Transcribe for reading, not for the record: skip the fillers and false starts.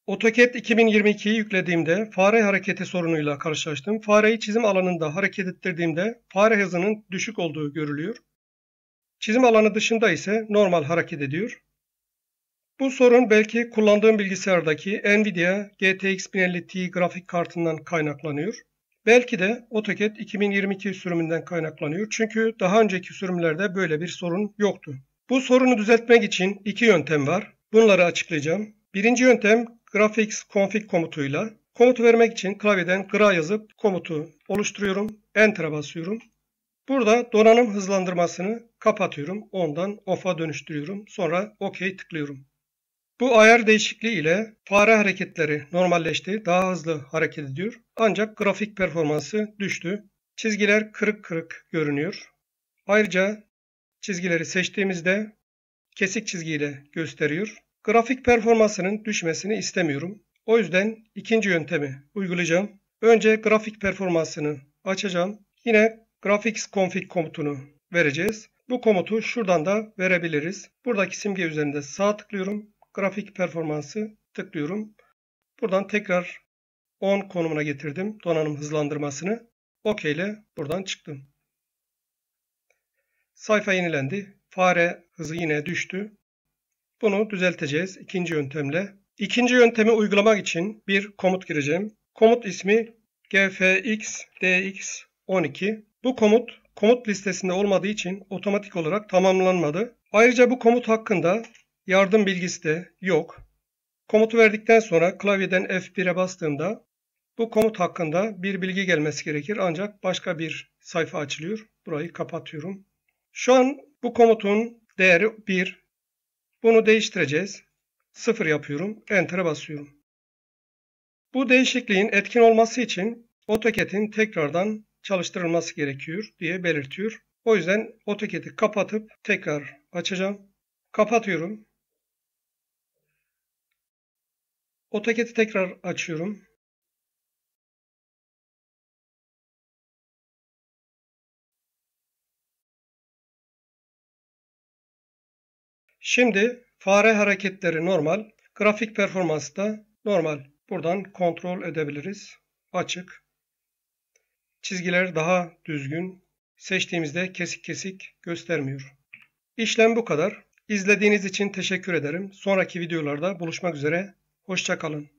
AutoCAD 2022'yi yüklediğimde fare hareketi sorunuyla karşılaştım. Fareyi çizim alanında hareket ettirdiğimde fare hızının düşük olduğu görülüyor. Çizim alanı dışında ise normal hareket ediyor. Bu sorun belki kullandığım bilgisayardaki Nvidia GTX 1050 Ti grafik kartından kaynaklanıyor. Belki de AutoCAD 2022 sürümünden kaynaklanıyor. Çünkü daha önceki sürümlerde böyle bir sorun yoktu. Bu sorunu düzeltmek için iki yöntem var. Bunları açıklayacağım. Birinci yöntem Graphics Config komutuyla. Komutu vermek için klavyeden GRA yazıp komutu oluşturuyorum. Enter'a basıyorum. Burada donanım hızlandırmasını kapatıyorum. Ondan off'a dönüştürüyorum. Sonra OK tıklıyorum. Bu ayar değişikliği ile fare hareketleri normalleşti. Daha hızlı hareket ediyor. Ancak grafik performansı düştü. Çizgiler kırık kırık görünüyor. Ayrıca çizgileri seçtiğimizde kesik çizgiyle gösteriyor. Grafik performansının düşmesini istemiyorum. O yüzden ikinci yöntemi uygulayacağım. Önce grafik performansını açacağım. Yine Graphics Config komutunu vereceğiz. Bu komutu şuradan da verebiliriz. Buradaki simge üzerinde sağ tıklıyorum. Grafik performansı tıklıyorum. Buradan tekrar on konumuna getirdim donanım hızlandırmasını. OK ile buradan çıktım. Sayfa yenilendi. Fare hızı yine düştü. Bunu düzelteceğiz ikinci yöntemle. İkinci yöntemi uygulamak için bir komut gireceğim. Komut ismi gfxdx12. Bu komut listesinde olmadığı için otomatik olarak tamamlanmadı. Ayrıca bu komut hakkında yardım bilgisi de yok. Komutu verdikten sonra klavyeden F1'e bastığımda bu komut hakkında bir bilgi gelmesi gerekir. Ancak başka bir sayfa açılıyor. Burayı kapatıyorum. Şu an bu komutun değeri 1. Bunu değiştireceğiz. 0 yapıyorum. Enter'a basıyorum. Bu değişikliğin etkin olması için AutoCAD'in tekrardan çalıştırılması gerekiyor diye belirtiyor. O yüzden AutoCAD'i kapatıp tekrar açacağım. Kapatıyorum. AutoCAD'i tekrar açıyorum. Şimdi fare hareketleri normal, grafik performansı da normal. Buradan kontrol edebiliriz. Açık. Çizgiler daha düzgün. Seçtiğimizde kesik kesik göstermiyor. İşlem bu kadar. İzlediğiniz için teşekkür ederim. Sonraki videolarda buluşmak üzere. Hoşça kalın.